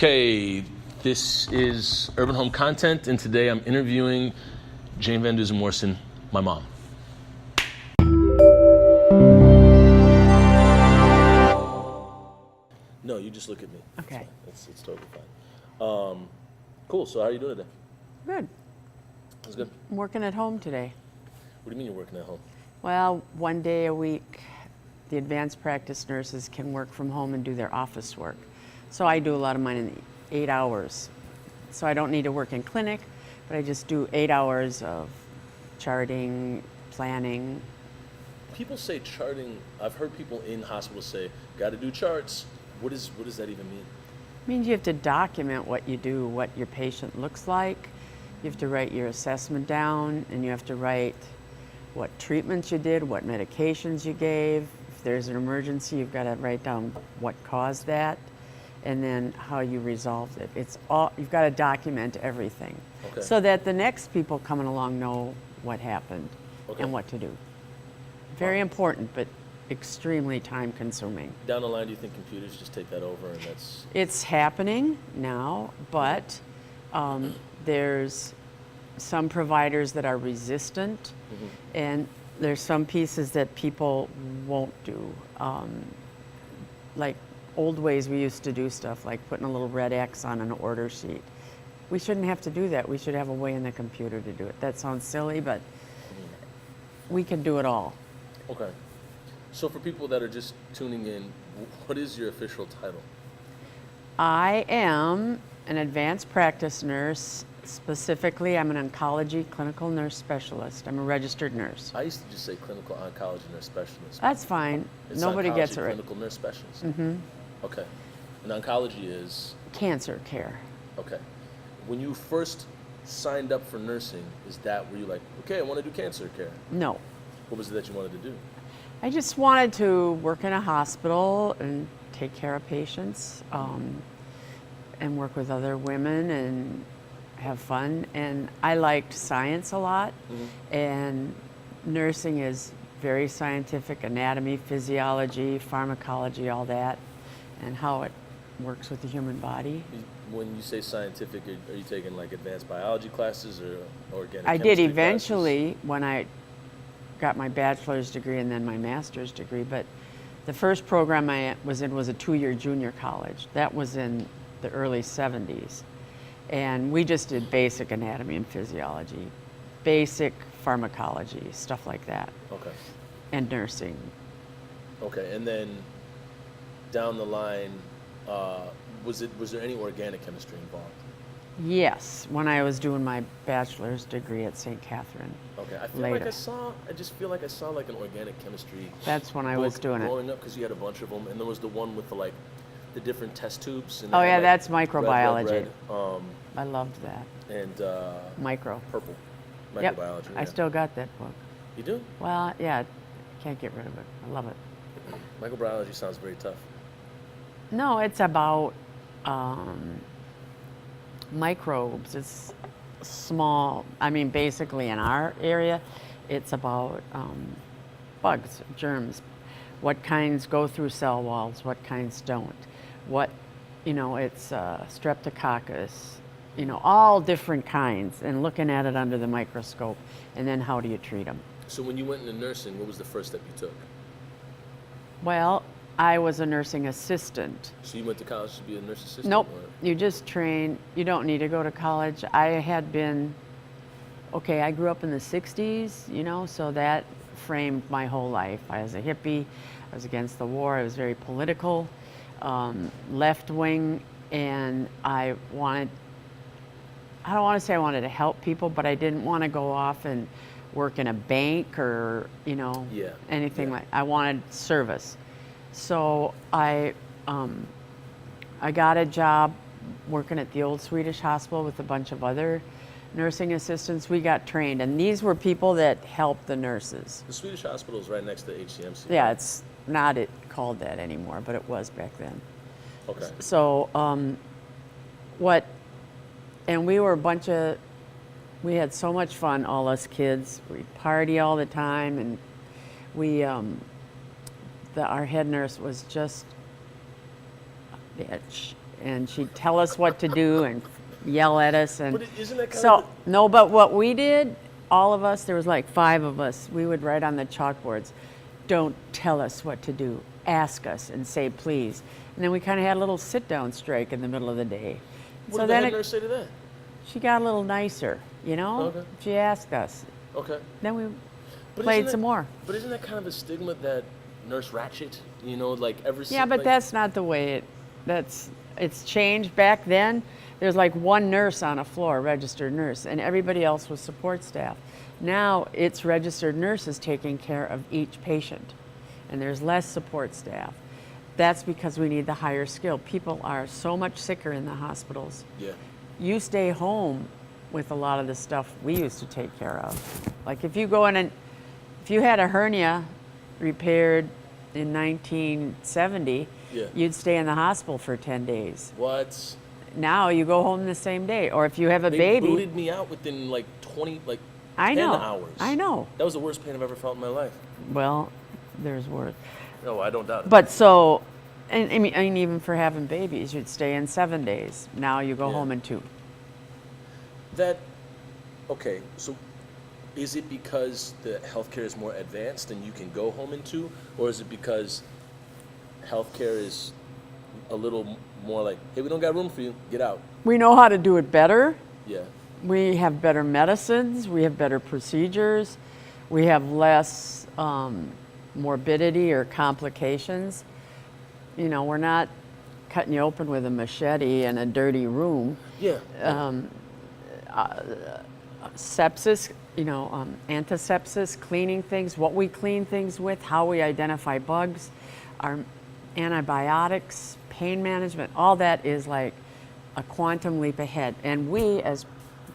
Okay, this is Urban Home Content, and today I'm interviewing Jane Van Toussaint Morrison, my mom. No, you just look at me. Okay. It's totally fine. Cool, so how are you doing today? Good. That's good. I'm working at home today. What do you mean you're working at home? Well, one day a week, the advanced practice nurses can work from home and do their office work. So I do a lot of mine in 8 hours. So I don't need to work in clinic, but I just do 8 hours of charting, planning. People say charting. I've heard people in hospitals say, got to do charts. What does that even mean? It means you have to document what you do, what your patient looks like. You have to write your assessment down, and you have to write what treatments you did, what medications you gave. If there's an emergency, you've got to write down what caused that, and then how you resolved it. It's all, you've got to document everything, Okay. so that the next people coming along know what happened and what to do. Very important, but extremely time consuming. Down the line, do you think computers just take that over and that's... It's happening now, but there's some providers that are resistant, and there's some pieces that people won't do. Like old ways we used to do stuff, like putting a little red X on an order sheet. We shouldn't have to do that. We should have a way in the computer to do it. That sounds silly, but we can do it all. Okay. So for people that are just tuning in, what is your official title? I am an advanced practice nurse. Specifically, I'm an oncology clinical nurse specialist. I'm a registered nurse. I used to just say clinical oncology nurse specialist. That's fine. It's Nobody gets it right. Clinical nurse specialist. Okay. And oncology is? Cancer care. Okay. When you first signed up for nursing, were you like, okay, I want to do cancer care? No. What was it that you wanted to do? I just wanted to work in a hospital and take care of patients, and work with other women and have fun. And I liked science a lot, and nursing is very scientific: anatomy, physiology, pharmacology, all that, and how it works with the human body. When you say scientific, are you taking like advanced biology classes or organic I chemistry did eventually classes? when I got my bachelor's degree and then my master's degree, but the first program I was in was a 2-year junior college. That was in the early 70s. And we just did basic anatomy and physiology, basic pharmacology, stuff like that. Okay. And nursing. Okay, and then down the line, was there any organic chemistry involved? Yes, when I was doing my bachelor's degree at St. Catherine. Okay, I just feel like I saw like an organic chemistry. That's when I was doing it. Growing up, because you had a bunch of them, and there was the one with the different test tubes. And oh yeah, like that's microbiology. Red. I loved that. And purple, microbiology. Yep, yeah. I still got that book. You do? Well, yeah, can't get rid of it. I love it. Microbiology sounds very tough. No, it's about microbes. It's small. I mean, basically in our area, it's about bugs, germs, what kinds go through cell walls, what kinds don't. It's streptococcus, all different kinds, and looking at it under the microscope, and then how do you treat them? So when you went into nursing, what was the first step you took? Well, I was a nursing assistant. So you went to college to be a nurse assistant? Nope. Or? You just train. You don't need to go to college. I grew up in the 60s, so that framed my whole life. I was a hippie. I was against the war. I was very political, left wing, and I don't want to say I wanted to help people, but I didn't want to go off and work in a bank or, anything like. I wanted service. So I got a job working at the old Swedish hospital with a bunch of other nursing assistants. We got trained, and these were people that helped the nurses. The Swedish hospital is right next to HCMC. Yeah, it's not called that anymore, but it was back then. Okay. So and we were we had so much fun, all us kids. We'd party all the time, and our head nurse was just a bitch. and she'd tell us what to do and yell at us. And But isn't that kind so, of no, but what we did, all of us, there was like 5 of us, we would write on the chalkboards, don't tell us what to do, ask us and say please. And then we kind of had a little sit-down strike in the middle of the day. what So did the then head nurse say to that? she got a little nicer, you know? Okay. She asked us. Okay. Then we But played isn't some that- more. But isn't that kind of a stigma that Nurse Ratchet, you know, like every Yeah, but like, that's not the way it's changed. Back then, there's like one nurse on a floor, registered nurse, and everybody else was support staff. Now it's registered nurses taking care of each patient, and there's less support staff. That's because we need the higher skill. People are so much sicker in the hospitals. Yeah. You stay home with a lot of the stuff we used to take care of. Like if you go in and if you had a hernia repaired in 1970, Yeah. you'd stay in the hospital for 10 days. What? Now you go home the same day. Or if you have a They baby, booted me out within like 20, like I 10 know. hours. I know. That was the worst pain I've ever felt in my life. Well, there's worse. No, I don't doubt it. But so, and I mean, even for having babies, you'd stay in 7 days. Now you go Yeah. home in 2. Okay, so is it because the healthcare is more advanced and you can go home in 2? Or is it because healthcare is a little more like, hey, we don't got room for you, get out? We know how to do it better. Yeah. We have better medicines, we have better procedures, we have less morbidity or complications. You know, we're not cutting you open with a machete in a dirty room. Yeah. Sepsis, antisepsis, cleaning things, what we clean things with, how we identify bugs, our antibiotics, pain management, all that is like a quantum leap ahead. And we as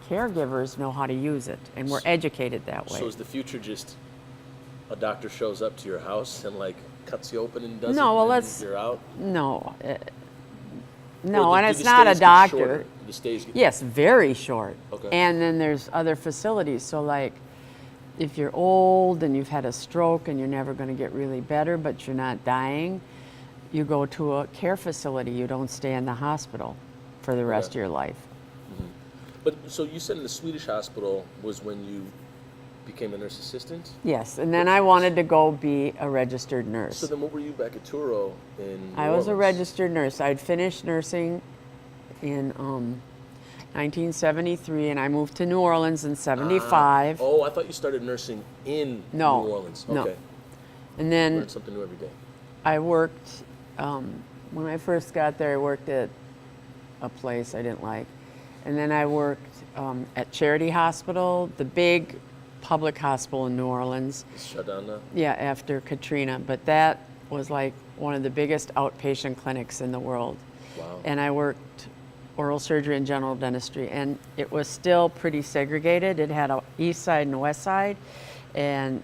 caregivers know how to use it, and we're educated that way. So is the future just a doctor shows up to your house and like cuts you open and does No, it well, and then let's- you're out? No, Or and do it's the not a stays get doctor. shorter? The stays get- Yes, very short. Okay. And then there's other facilities. So like if you're old and you've had a stroke and you're never going to get really better, but you're not dying, you go to a care facility. You don't stay in the hospital for the rest of your life. But so you said in the Swedish hospital was when you became a nurse assistant? Yes, and then I wanted to go be a registered nurse. So then what were you back at Turo in New I was a Orleans? registered nurse. I'd finished nursing in 1973, and I moved to New Orleans in 75. Oh, I thought you started nursing in No, New Orleans. no. Okay. And then Learn something new every day. I worked, when I first got there, I worked at a place I didn't like. And then I worked at Charity Hospital, the big public hospital in New Orleans. It's shut down now? Yeah, after Katrina. But that was like one of the biggest outpatient clinics in the world. Wow. And I worked oral surgery and general dentistry. And it was still pretty segregated. It had a east side and a west side. And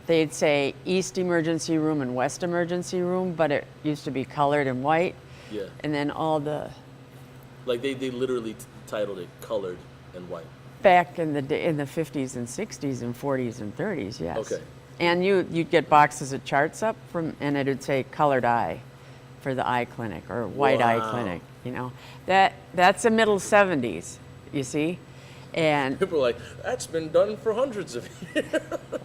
they'd say east emergency room and west emergency room, but it used to be colored and white. Yeah. And then all the, Like they literally titled it colored and white. back in the 50s and 60s and 40s and 30s, yes. Okay. And you'd get boxes of charts up and it would say colored eye for the eye clinic or white eye Wow. clinic, you know. That's the middle 70s, you see? And People are like, that's been done for hundreds of years.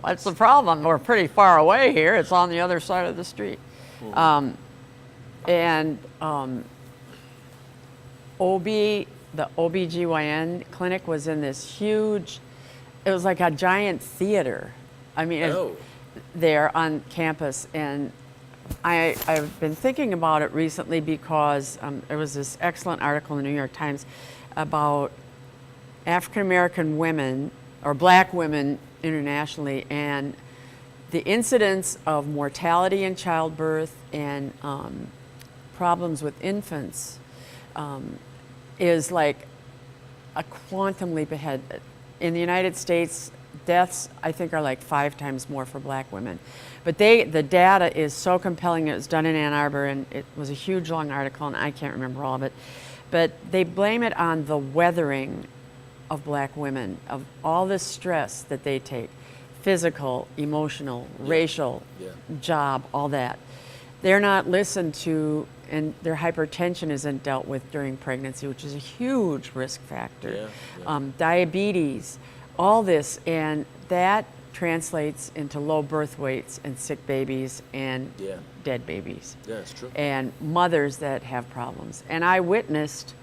that's the problem. We're pretty far away here. It's on the other side of the street. The OBGYN clinic was in this huge, it was like a giant theater. I mean, Oh. there on campus. And I've been thinking about it recently because there was this excellent article in the New York Times about African American women or black women internationally and the incidence of mortality in childbirth and problems with infants is like a quantum leap ahead. In the United States, deaths I think are like 5 times more for black women. But the data is so compelling. It was done in Ann Arbor and it was a huge long article and I can't remember all of it. But they blame it on the weathering of black women, of all this stress that they take, physical, emotional, racial, Yeah. job, all that. They're not listened to and their hypertension isn't dealt with during pregnancy, which is a huge risk factor. Yeah, yeah. Diabetes, all this, and that translates into low birth weights and sick babies and Yeah. dead babies. Yeah, it's true. And mothers that have problems. And I witnessed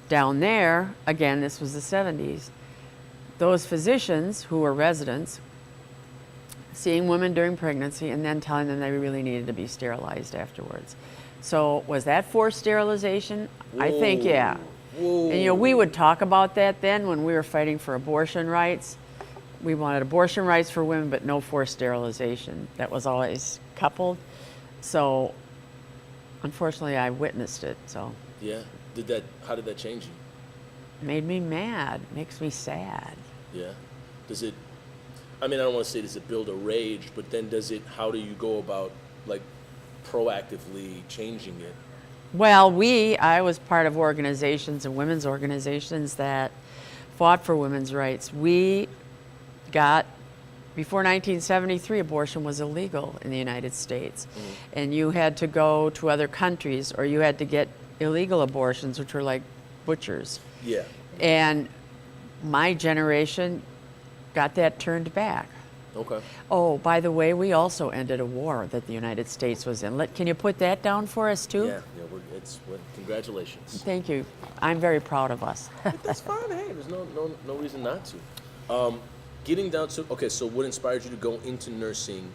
down there, again, this was the 70s, those physicians who were residents seeing women during pregnancy and then telling them they really needed to be sterilized afterwards. So was that forced sterilization? I think, yeah. Whoa. And you know, we would talk about that then when we were fighting for abortion rights. We wanted abortion rights for women, but no forced sterilization. That was always coupled. So unfortunately, I witnessed it. So Yeah. How did that change you? it made me mad, makes me sad. Yeah. Does it, I mean, I don't want to say does it build a rage, but then how do you go about, like, proactively changing it? Well, I was part of organizations and women's organizations that fought for women's rights. We got, before 1973, abortion was illegal in the United States. And you had to go to other countries or you had to get illegal abortions, which were like butchers. Yeah. And my generation got that turned back. Okay. Oh, by the way, we also ended a war that the United States was in. Can you put that down for us too? Yeah. Congratulations. Thank you. I'm very proud of us. That's fine. Hey, there's no reason not to. Getting down to, okay, so what inspired you to go into nursing?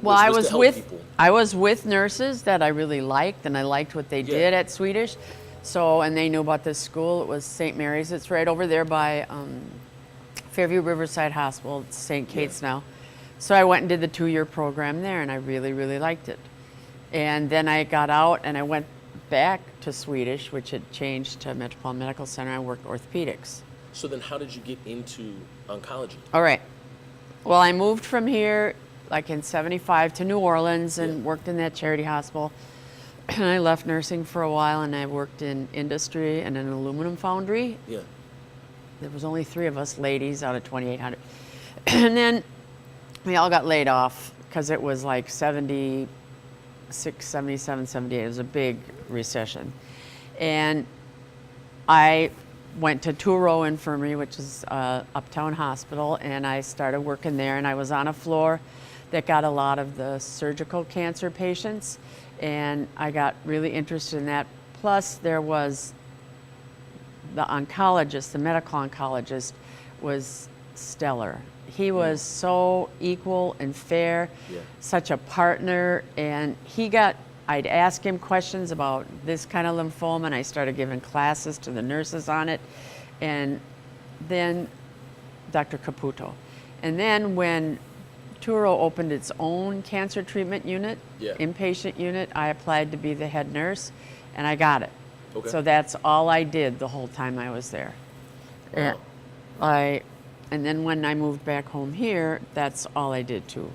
Well, People? I was with nurses that I really liked, and I liked what they did at Swedish. So, and they knew about this school. It was St. Mary's. It's right over there by Fairview Riverside Hospital. It's St. Kate's now. So I went and did the 2-year program there, and I really, really liked it. And then I got out, and I went back to Swedish, which had changed to Metropolitan Medical Center. I worked orthopedics. So then how did you get into oncology? All right. Well, I moved from here like in 75 to New Orleans and worked in that charity hospital. And I left nursing for a while and I worked in industry and an aluminum foundry. Yeah. There was only 3 of us ladies out of 2,800. And then we all got laid off because it was like 76, 77, 78. It was a big recession. And I went to Touro Infirmary, which is Uptown Hospital, and I started working there. And I was on a floor that got a lot of the surgical cancer patients, and I got really interested in that. Plus, there was the oncologist, the medical oncologist, was stellar. He was so equal and fair, such a partner, and I'd ask him questions about this kind of lymphoma, and I started giving classes to the nurses on it, and then Dr. Caputo. And then when Touro opened its own cancer treatment unit, inpatient unit, I applied to be the head nurse, and I got it. Okay. So that's all I did the whole time I was there. Wow. And then when I moved back home here, that's all I did too.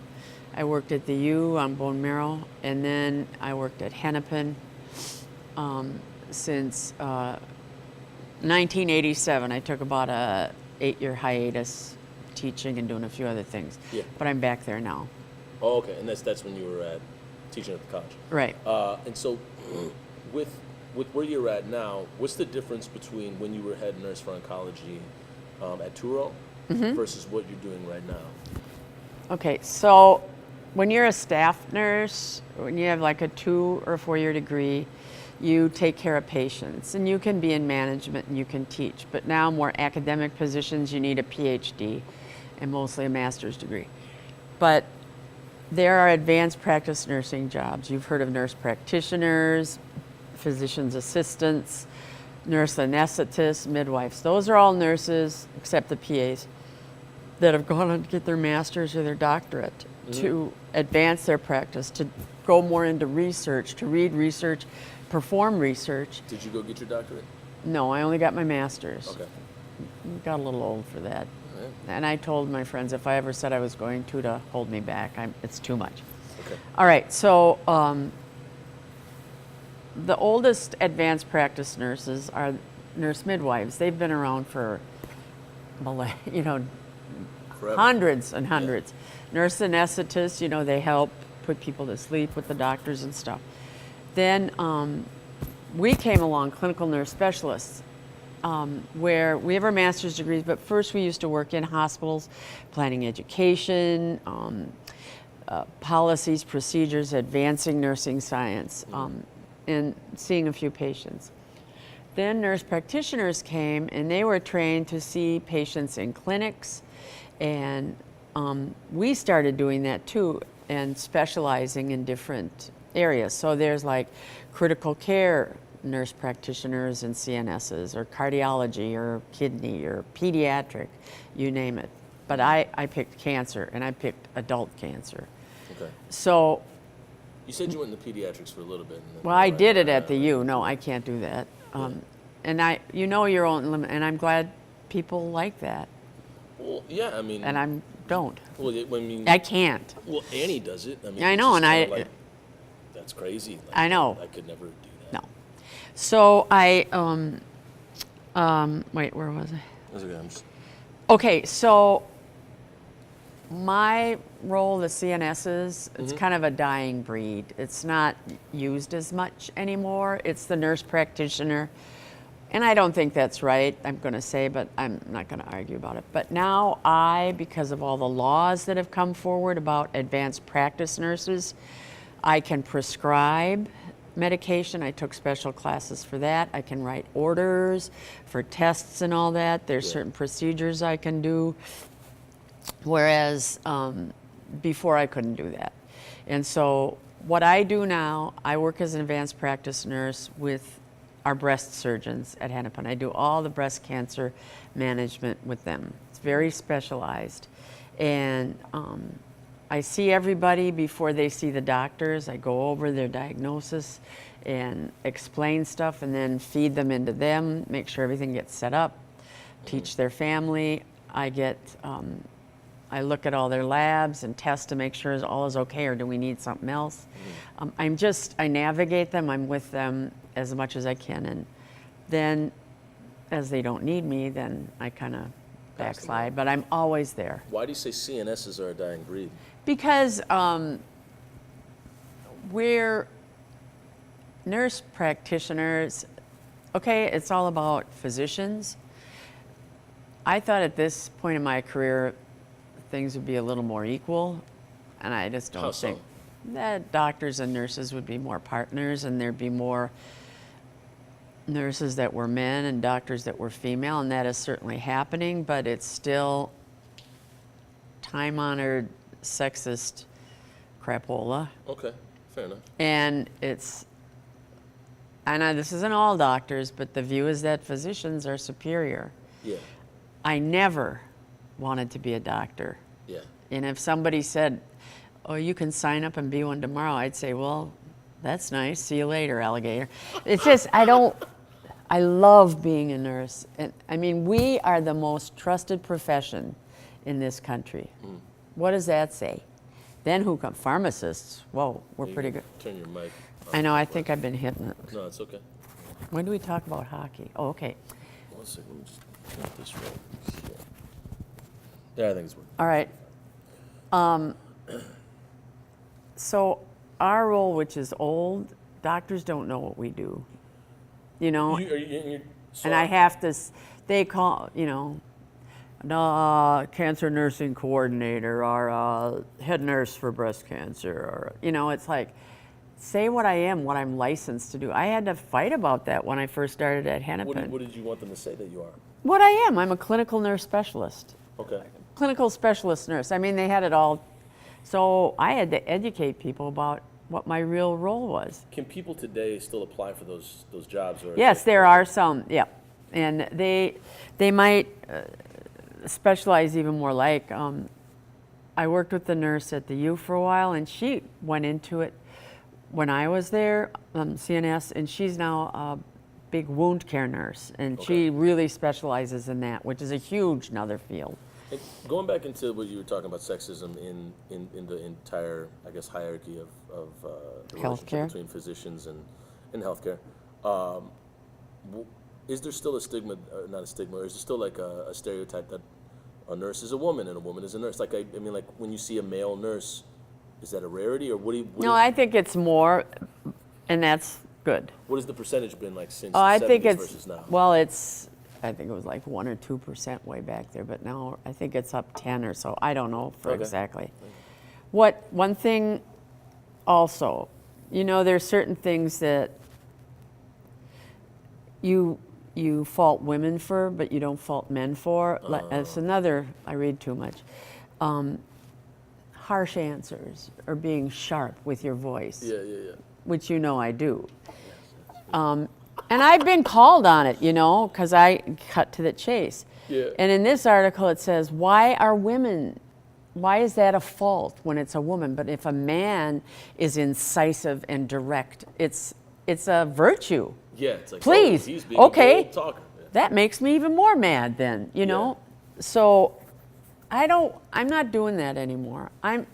I worked at the U on bone marrow, and then I worked at Hennepin since 1987. I took about a 8-year hiatus teaching and doing a few other things. Yeah. But I'm back there now. Oh, okay. And that's when you were teaching at the college. Right. And so with where you're at now, what's the difference between when you were head nurse for oncology at Touro versus what you're doing right now? Okay, so when you're a staff nurse, when you have like a 2 or 4-year degree, you take care of patients, and you can be in management and you can teach. But now more academic positions, you need a PhD and mostly a master's degree. But there are advanced practice nursing jobs. You've heard of nurse practitioners, physician's assistants, nurse anesthetists, midwives. Those are all nurses, except the PAs, that have gone on to get their master's or their doctorate to advance their practice, to go more into research, to read research, perform research. Did you go get your doctorate? No, I only got my master's. Okay. Got a little old for that. Right. And I told my friends if I ever said I was going to hold me back. It's too much. Okay. All right, so the oldest advanced practice nurses are nurse midwives. They've been around for, Forever. hundreds and hundreds. Nurse anesthetists, they help put people to sleep with the doctors and stuff. Then we came along, clinical nurse specialists, where we have our master's degrees, but first we used to work in hospitals, planning education, policies, procedures, advancing nursing science, and seeing a few patients. Then nurse practitioners came, and they were trained to see patients in clinics, and we started doing that too, and specializing in different areas. So there's like critical care nurse practitioners and CNSs, or cardiology, or kidney, or pediatric, you name it. But I picked cancer, and I picked adult cancer. Okay. So, You said you went into pediatrics for a little bit. And then well, I did it at the U. No, I can't do that. And you know your own limit, and I'm glad people like that, Well, yeah, I mean. and I don't. Well, I mean. I can't. Well, Annie does it. I mean. I it's know, just and kinda like, that's crazy. Like, I know. I could never do that. No. So I, wait, where was I? That's okay. I'm just. Okay, so my role, the CNSs, it's kind of a dying breed. It's not used as much anymore. It's the nurse practitioner. And I don't think that's right, I'm going to say, but I'm not going to argue about it. But now because of all the laws that have come forward about advanced practice nurses, I can prescribe medication. I took special classes for that. I can write orders for tests and all that. There's certain procedures I can do, whereas before I couldn't do that. And so what I do now, I work as an advanced practice nurse with our breast surgeons at Hennepin. I do all the breast cancer management with them. It's very specialized. And I see everybody before they see the doctors. I go over their diagnosis and explain stuff, and then feed them into them, make sure everything gets set up, teach their family. I look at all their labs and test to make sure all is okay, or do we need something else. I navigate them, I'm with them as much as I can, and then as they don't need me, then I kind of backslide, but I'm always there. Why do you say CNSs are a dying breed? Because we're nurse practitioners, okay, it's all about physicians. I thought at this point in my career, things would be a little more equal, and I just don't think that doctors and nurses would be more partners, and there'd be more nurses that were men and doctors that were female, and that is certainly happening, but it's still time-honored sexist crapola. Okay, fair enough. And this isn't all doctors, but the view is that physicians are superior. Yeah. I never wanted to be a doctor. Yeah. And if somebody said, oh, you can sign up and be one tomorrow, I'd say, well, that's nice. See you later, alligator. It's just, I love being a nurse. And I mean, we are the most trusted profession in this country. What does that say? Then who come? Pharmacists. Whoa, we're pretty good. Turn your mic. I know, I think I've been hitting it. No, it's okay. When do we talk about hockey? Oh, okay. 1 second, let me just get this right. Yeah, I think it's working. All right. So our role, which is old, doctors don't know what we do. You know, and I have to, they call, cancer nursing coordinator, or head nurse for breast cancer, or, it's like, say what I am, what I'm licensed to do. I had to fight about that when I first started at Hennepin. What did you want them to say that you are? What I am, I'm a clinical nurse specialist. Okay. Clinical specialist nurse. I mean, they had it all. So I had to educate people about what my real role was. Can people today still apply for those jobs? Or yes, there are some, yeah. And they might specialize even more. Like, I worked with the nurse at the U for a while, and she went into it when I was there, CNS, and she's now a big wound care nurse, and she really specializes in that, which is a huge another field. And going back into what you were talking about, sexism in the entire, I guess, hierarchy of the relationship between physicians and healthcare, is there still a stigma, not a stigma, or is there still like a stereotype that a nurse is a woman and a woman is a nurse? Like, I mean, like when you see a male nurse, is that a rarity, or what do you? No, I think it's more and that's good. What has the percentage been like since Oh, the I 70s think it's, versus now? well, I think it was like 1 or 2% way back there, but now I think it's up 10 or so. I don't know for Okay. exactly. One thing also, there's certain things that you fault women for, but you don't fault men for. That's another, I read too much. Harsh answers or being sharp with your voice, Yeah. which I do. And I've been called on it, because I cut to the chase. Yeah. And in this article it says, why is that a fault when it's a woman? But if a man is incisive and direct, it's a virtue. Yeah, it's like, Please, oh, he's being okay, a bold talker. Yeah. that makes me even more mad then, So I'm not doing that anymore. I'm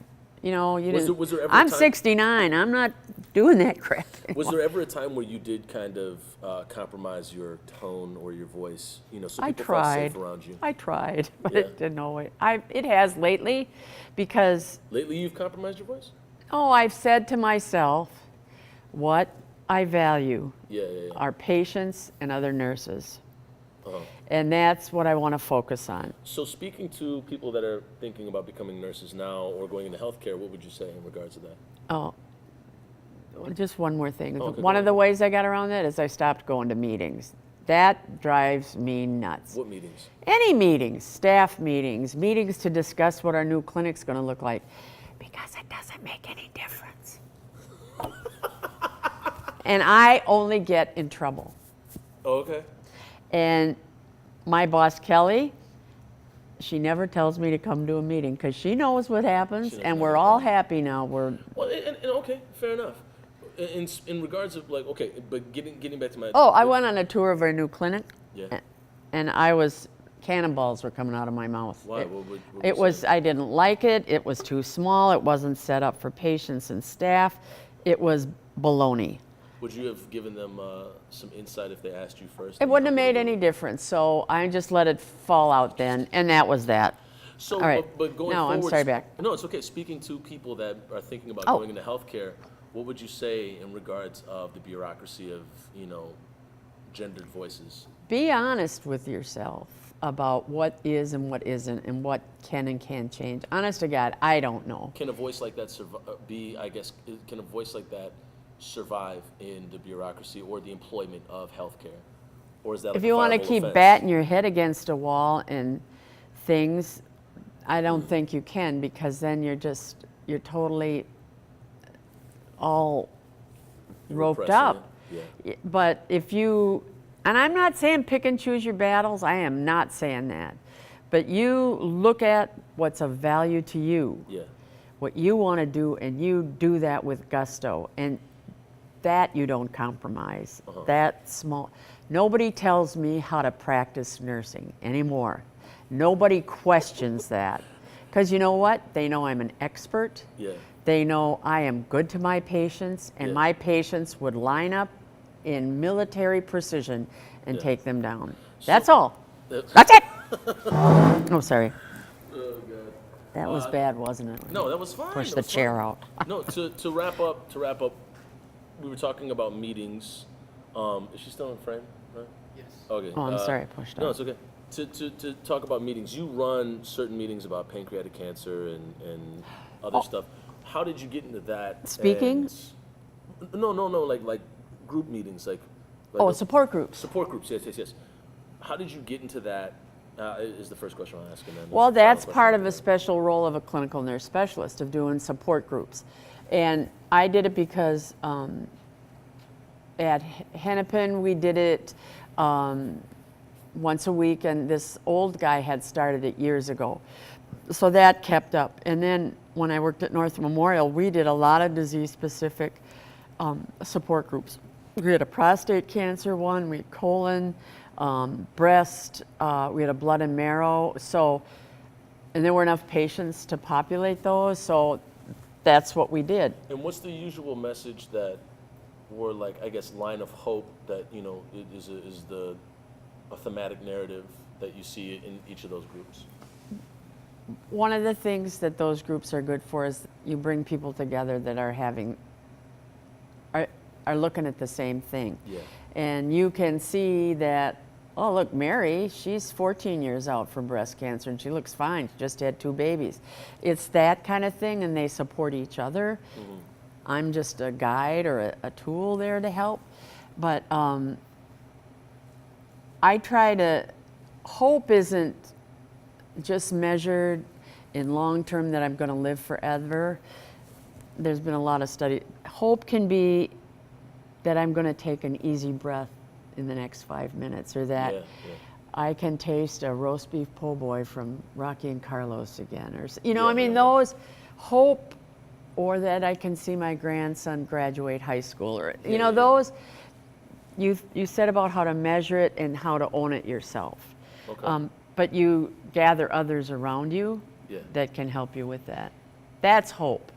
was there ever a I'm time- 69. I'm not doing that crap anymore. Was there ever a time where you did kind of compromise your tone or your voice, so I people felt tried. safe around you? I tried, but Yeah. it didn't always. It has lately, because Lately, you've compromised your voice? I've said to myself, what I value Yeah. are patients and other nurses, Uh-huh. and that's what I want to focus on. So speaking to people that are thinking about becoming nurses now or going into healthcare, what would you say in regards to that? Oh, just one more thing. Okay, One go of the ahead. ways I got around that is I stopped going to meetings. That drives me nuts. What meetings? Any meetings, staff meetings, meetings to discuss what our new clinic's going to look like, because it doesn't make any difference. And I only get in trouble. Oh, okay. And my boss, Kelly, she never tells me to come to a meeting because she knows what happens, She knows and what we're all happens. happy now. Well, and okay, fair enough. In regards of like, okay, but getting back to my. Oh, I went on a tour of our new clinic. Yeah. And cannonballs were coming out of my mouth. Why? It was, I didn't like it. It was too small. It wasn't set up for patients and staff. It was baloney. Would you have given them some insight if they asked you first? It wouldn't have made any difference. So I just let it fall out then, and that was that. So, All right. but going No, forward, I'm sorry, back. No, it's okay. Speaking to people that are thinking about Oh. going into healthcare, what would you say in regards of the bureaucracy of gendered voices? Be honest with yourself about what is and what isn't, and what can and can't change. Honest to God, I don't know. Can a voice like that can a voice like that survive in the bureaucracy or the employment of healthcare? Or is that If like you a want to fireable keep offense? batting your head against a wall and things, I don't think you can, because then you're totally all roped repressing up. it, yeah. But and I'm not saying pick and choose your battles, I am not saying that. But you look at what's of value to you, Yeah. what you want to do, and you do that with gusto. And that you don't compromise. That small. Nobody tells me how to practice nursing anymore. Nobody questions that. Because you know what? They know I'm an expert. Yeah. They know I am good to my patients, and Yeah. my patients would line up in military precision and Yeah. take them down. That's all. That's- That's it. Oh, sorry. Oh, God. That was bad, wasn't it? No, that was fine. Push that the was fine. chair out. No, to wrap up, we were talking about meetings. Is she still in frame? Right? Yes. Okay. Oh, I'm sorry, I pushed No, off. it's okay. To talk about meetings, you run certain meetings about pancreatic cancer and other stuff. How did you get into that? Speaking? And- no, like group meetings, like Oh, a- support groups. Support groups, yes. How did you get into that? Is the first question I'll ask, and then the Well, final that's question part I'll of a ask. special role of a clinical nurse specialist, of doing support groups. And I did it because at Hennepin, we did it once a week, and this old guy had started it years ago. So that kept up. And then when I worked at North Memorial, we did a lot of disease-specific support groups. We had a prostate cancer one, we had colon, breast, we had a blood and marrow. So, and there were enough patients to populate those, so that's what we did. And what's the usual message that, or like, I guess, line of hope that, is a thematic narrative that you see in each of those groups? One of the things that those groups are good for is you bring people together that are are looking at the same thing. Yeah. And you can see that, oh, look, Mary, she's 14 years out from breast cancer and she looks fine. She just had 2 babies. It's that kind of thing, and they support each other. Mm-hmm. I'm just a guide or a tool there to help. But I try to, hope isn't just measured in long term that I'm going to live forever. There's been a lot of study. Hope can be that I'm going to take an easy breath in the next 5 minutes, or that I can taste a roast beef po' boy from Rocky and Carlos again, or those hope, or that I can see my grandson graduate high school, or those. You said about how to measure it and how to own it yourself. Okay. But you gather others around you that can help you with that. That's hope.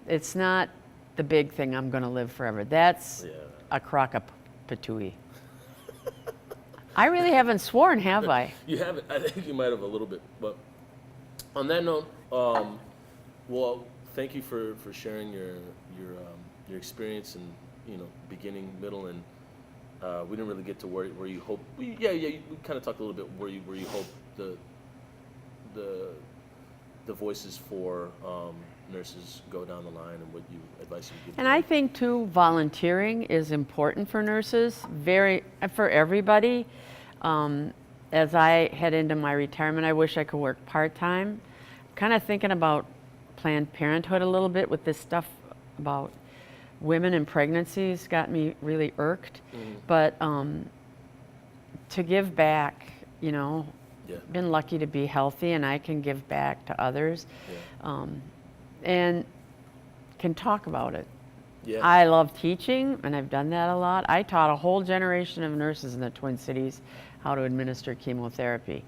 It's not the big thing, I'm going to live forever. That's a crock-a-patooey. I really haven't sworn, have I? You haven't. I think you might have a little bit. But on that note, well, thank you for sharing your experience and beginning, middle, and we didn't really get to where you hope. We kind of talked a little bit where you hope the voices for nurses go down the line, and what advice you give. And I think too, volunteering is important for nurses, for everybody. As I head into my retirement, I wish I could work part-time. Kind of thinking about Planned Parenthood a little bit with this stuff about women and pregnancies got me really irked. Mm-hmm. But to give back, been lucky to be healthy, and I can give back to others, and can talk about it. Yeah. I love teaching, and I've done that a lot. I taught a whole generation of nurses in the Twin Cities how to administer chemotherapy,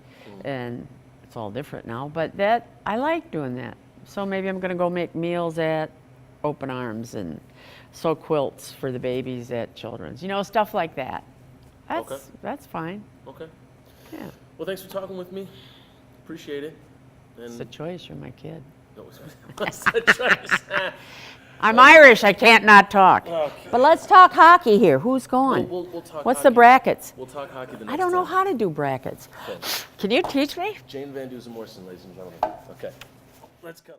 and it's all different now. But I like doing that. So maybe I'm going to go make meals at Open Arms and sew quilts for the babies at Children's. Stuff like that. That's fine. Okay. Yeah. Well, thanks for talking with me. Appreciate it. And it's a choice. You're my kid. No, it's a choice. I'm Irish. I can't not talk. Okay. But let's talk hockey here. Who's going? We'll talk What's hockey. the brackets? We'll talk hockey the next time. I don't know how to do brackets. Okay. Can you teach me? Jane Van Dusen Morrison, ladies and gentlemen. Okay. Let's go.